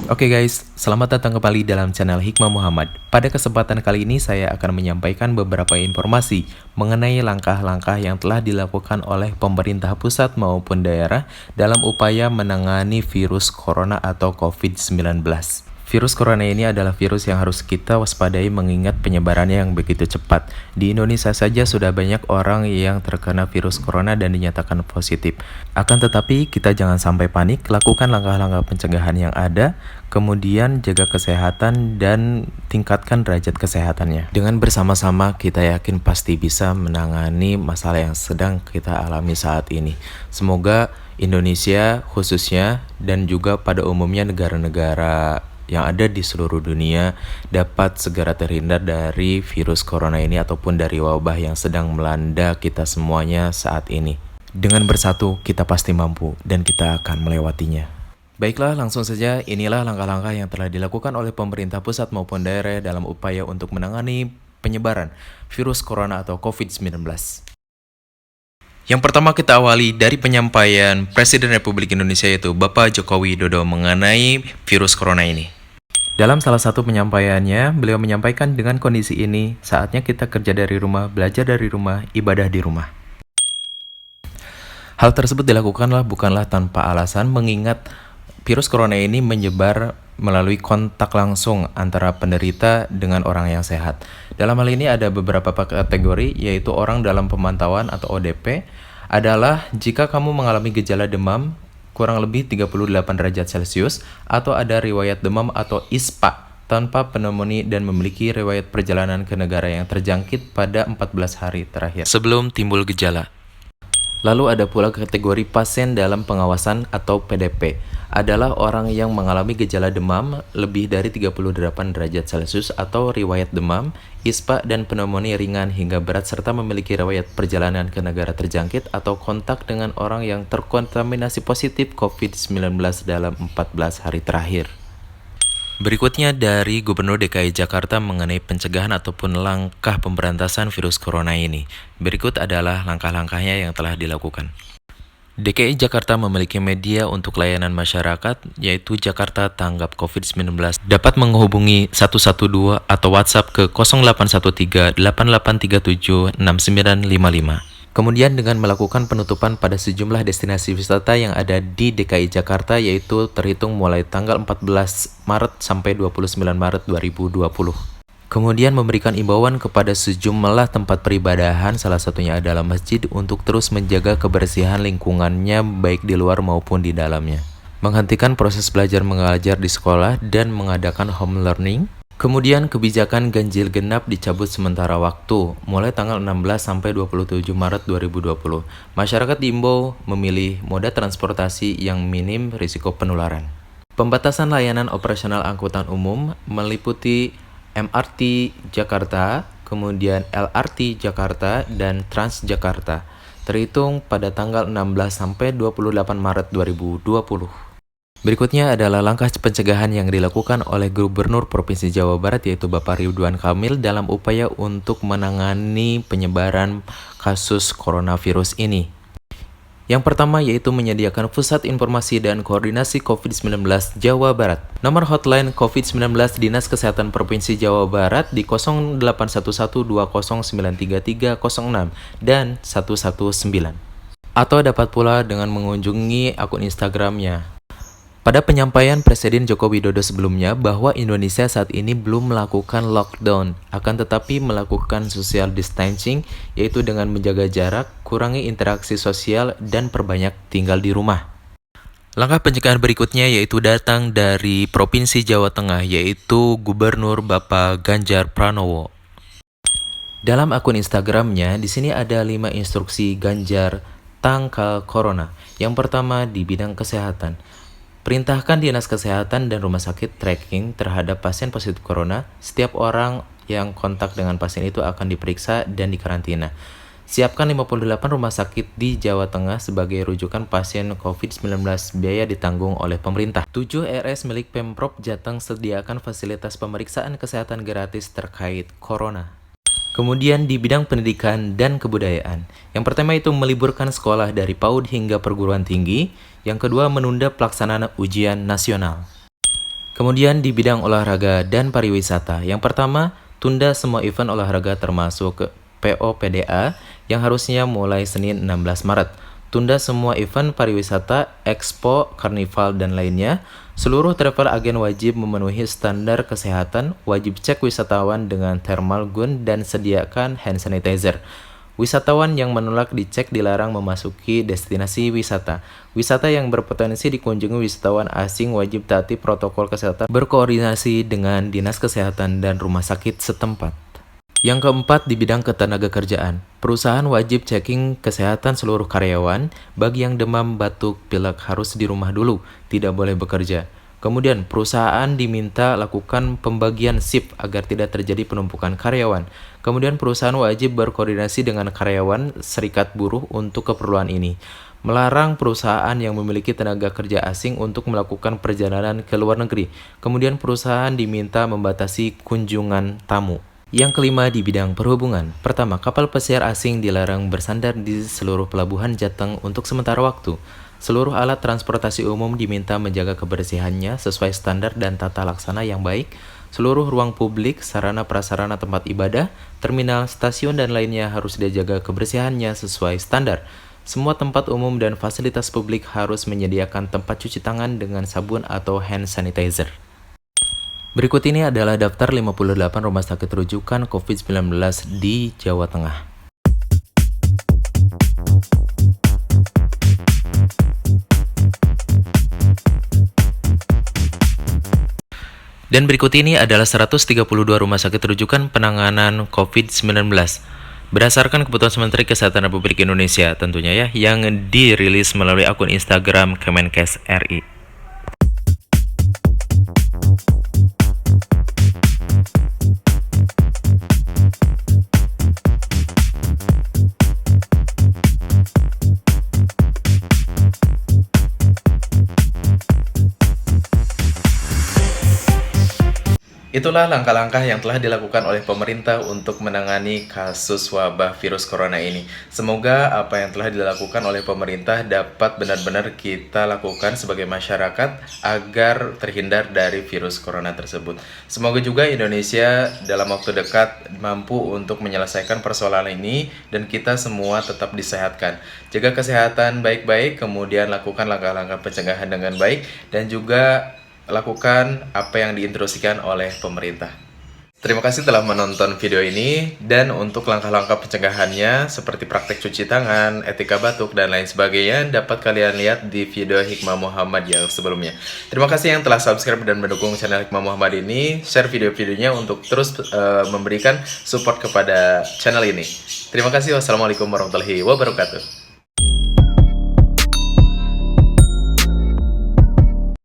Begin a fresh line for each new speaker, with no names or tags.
Oke guys, selamat datang kembali dalam channel Hikmah Muhammad. Pada kesempatan kali ini saya akan menyampaikan beberapa informasi mengenai langkah-langkah yang telah dilakukan oleh pemerintah pusat maupun daerah dalam upaya menangani virus corona atau COVID-19. Virus corona ini adalah virus yang harus kita waspadai mengingat penyebarannya yang begitu cepat. Di Indonesia saja sudah banyak orang yang terkena virus corona dan dinyatakan positif. Akan tetapi kita jangan sampai panik, lakukan langkah-langkah pencegahan yang ada, kemudian jaga kesehatan dan tingkatkan derajat kesehatannya. Dengan bersama-sama kita yakin pasti bisa menangani masalah yang sedang kita alami saat ini. Semoga Indonesia khususnya dan juga pada umumnya negara-negara yang ada di seluruh dunia dapat segera terhindar dari virus corona ini ataupun dari wabah yang sedang melanda kita semuanya saat ini. Dengan bersatu kita pasti mampu dan kita akan melewatinya. Baiklah, langsung saja inilah langkah-langkah yang telah dilakukan oleh pemerintah pusat maupun daerah dalam upaya untuk menangani penyebaran virus corona atau COVID-19. Yang pertama kita awali dari penyampaian Presiden Republik Indonesia yaitu Bapak Joko Widodo mengenai virus corona ini. Dalam salah satu penyampaiannya, beliau menyampaikan dengan kondisi ini, saatnya kita kerja dari rumah, belajar dari rumah, ibadah di rumah. Hal tersebut dilakukanlah bukanlah tanpa alasan mengingat virus corona ini menyebar melalui kontak langsung antara penderita dengan orang yang sehat. Dalam hal ini ada beberapa kategori, yaitu orang dalam pemantauan atau ODP, adalah jika kamu mengalami gejala demam kurang lebih 38 derajat Celcius atau ada riwayat demam atau ISPA tanpa pneumonia dan memiliki riwayat perjalanan ke negara yang terjangkit pada 14 hari terakhir sebelum timbul gejala. Lalu ada pula kategori pasien dalam pengawasan atau PDP, adalah orang yang mengalami gejala demam lebih dari 38 derajat Celcius atau riwayat demam, ISPA dan pneumonia ringan hingga berat serta memiliki riwayat perjalanan ke negara terjangkit atau kontak dengan orang yang terkontaminasi positif COVID-19 dalam 14 hari terakhir. Berikutnya dari Gubernur DKI Jakarta mengenai pencegahan ataupun langkah pemberantasan virus corona ini. Berikut adalah langkah-langkahnya yang telah dilakukan. DKI Jakarta memiliki media untuk layanan masyarakat, yaitu Jakarta Tanggap COVID-19. Dapat menghubungi 112 atau WhatsApp ke 0813 8837 6955. Kemudian dengan melakukan penutupan pada sejumlah destinasi wisata yang ada di DKI Jakarta, yaitu terhitung mulai tanggal 14 Maret sampai 29 Maret 2020. Kemudian memberikan imbauan kepada sejumlah tempat peribadahan, salah satunya adalah masjid, untuk terus menjaga kebersihan lingkungannya baik di luar maupun di dalamnya. Menghentikan proses belajar mengajar di sekolah dan mengadakan home learning. Kemudian kebijakan ganjil genap dicabut sementara waktu mulai tanggal 16 sampai 27 Maret 2020. Masyarakat diimbau memilih moda transportasi yang minim risiko penularan. Pembatasan layanan operasional angkutan umum meliputi MRT Jakarta, kemudian LRT Jakarta, dan Transjakarta, terhitung pada tanggal 16 sampai 28 Maret 2020. Berikutnya adalah langkah pencegahan yang dilakukan oleh Gubernur Provinsi Jawa Barat yaitu Bapak Ridwan Kamil dalam upaya untuk menangani penyebaran kasus coronavirus ini. Yang pertama yaitu menyediakan Pusat Informasi dan Koordinasi COVID-19 Jawa Barat. Nomor hotline COVID-19 Dinas Kesehatan Provinsi Jawa Barat di 0811209336 dan 119. Atau dapat pula dengan mengunjungi akun Instagramnya. Pada penyampaian Presiden Joko Widodo sebelumnya bahwa Indonesia saat ini belum melakukan lockdown, akan tetapi melakukan social distancing, yaitu dengan menjaga jarak, kurangi interaksi sosial, dan perbanyak tinggal di rumah. Langkah pencegahan berikutnya yaitu datang dari Provinsi Jawa Tengah, yaitu Gubernur Bapak Ganjar Pranowo. Dalam akun Instagramnya, di sini ada 5 instruksi Ganjar tangkal corona. Yang pertama di bidang kesehatan. Perintahkan Dinas Kesehatan dan Rumah Sakit tracking terhadap pasien positif corona. Setiap orang yang kontak dengan pasien itu akan diperiksa dan dikarantina. Siapkan 58 rumah sakit di Jawa Tengah sebagai rujukan pasien COVID-19, biaya ditanggung oleh pemerintah. 7 RS milik Pemprov Jateng sediakan fasilitas pemeriksaan kesehatan gratis terkait corona. Kemudian di bidang pendidikan dan kebudayaan. Yang pertama itu meliburkan sekolah dari PAUD hingga perguruan tinggi. Yang kedua menunda pelaksanaan ujian nasional. Kemudian di bidang olahraga dan pariwisata, yang pertama, tunda semua event olahraga termasuk POPDA yang harusnya mulai Senin 16 Maret. Tunda semua event pariwisata, expo, karnival, dan lainnya. Seluruh travel agen wajib memenuhi standar kesehatan, wajib cek wisatawan dengan thermal gun, dan sediakan hand sanitizer. Wisatawan yang menolak dicek dilarang memasuki destinasi wisata. Wisata yang berpotensi dikunjungi wisatawan asing wajib taati protokol kesehatan, berkoordinasi dengan dinas kesehatan dan rumah sakit setempat. Yang keempat, di bidang ketenagakerjaan. Perusahaan wajib checking kesehatan seluruh karyawan. Bagi yang demam, batuk, pilek harus di rumah dulu, tidak boleh bekerja. Kemudian, perusahaan diminta lakukan pembagian shift agar tidak terjadi penumpukan karyawan. Kemudian, perusahaan wajib berkoordinasi dengan karyawan serikat buruh untuk keperluan ini. Melarang perusahaan yang memiliki tenaga kerja asing untuk melakukan perjalanan ke luar negeri. Kemudian, perusahaan diminta membatasi kunjungan tamu. Yang kelima, di bidang perhubungan. Pertama, kapal pesiar asing dilarang bersandar di seluruh pelabuhan Jateng untuk sementara waktu. Seluruh alat transportasi umum diminta menjaga kebersihannya sesuai standar dan tata laksana yang baik. Seluruh ruang publik, sarana prasarana tempat ibadah, terminal, stasiun, dan lainnya harus dijaga kebersihannya sesuai standar. Semua tempat umum dan fasilitas publik harus menyediakan tempat cuci tangan dengan sabun atau hand sanitizer. Berikut ini adalah daftar 58 rumah sakit rujukan COVID-19 di Jawa Tengah. Dan berikut ini adalah 132 rumah sakit rujukan penanganan COVID-19. Berdasarkan keputusan Menteri Kesehatan Republik Indonesia tentunya ya, yang dirilis melalui akun Instagram Kemenkes RI. Itulah langkah-langkah yang telah dilakukan oleh pemerintah untuk menangani kasus wabah virus corona ini. Semoga apa yang telah dilakukan oleh pemerintah dapat benar-benar kita lakukan sebagai masyarakat agar terhindar dari virus corona tersebut. Semoga juga Indonesia dalam waktu dekat mampu untuk menyelesaikan persoalan ini dan kita semua tetap disehatkan. Jaga kesehatan baik-baik, kemudian lakukan langkah-langkah pencegahan dengan baik, dan juga lakukan apa yang diinstruksikan oleh pemerintah. Terima kasih telah menonton video ini, dan untuk langkah-langkah pencegahannya seperti praktek cuci tangan, etika batuk, dan lain sebagainya dapat kalian lihat di video Hikmah Muhammad yang sebelumnya. Terima kasih yang telah subscribe dan mendukung channel Hikmah Muhammad ini. Share video-videonya untuk terus memberikan support kepada channel ini. Terima kasih. Wassalamualaikum warahmatullahi wabarakatuh.